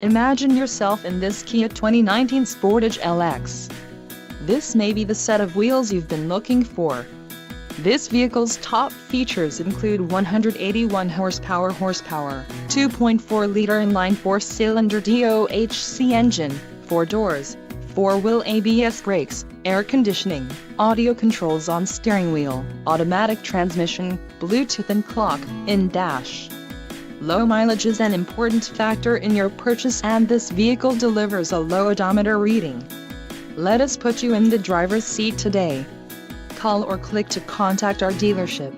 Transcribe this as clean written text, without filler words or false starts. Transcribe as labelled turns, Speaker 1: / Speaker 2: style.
Speaker 1: Imagine yourself in this Kia 2019 Sportage LX. This may be the set of wheels you've been looking for. This vehicle's top features include 181 horsepower, 2.4-liter inline 4-cylinder DOHC engine, 4 doors, 4-wheel ABS brakes, air conditioning, audio controls on steering wheel, automatic transmission, Bluetooth and clock-in dash. Low mileage is an important factor in your purchase, and this vehicle delivers a low odometer reading. Let us put you in the driver's seat today. Call or click to contact our dealership.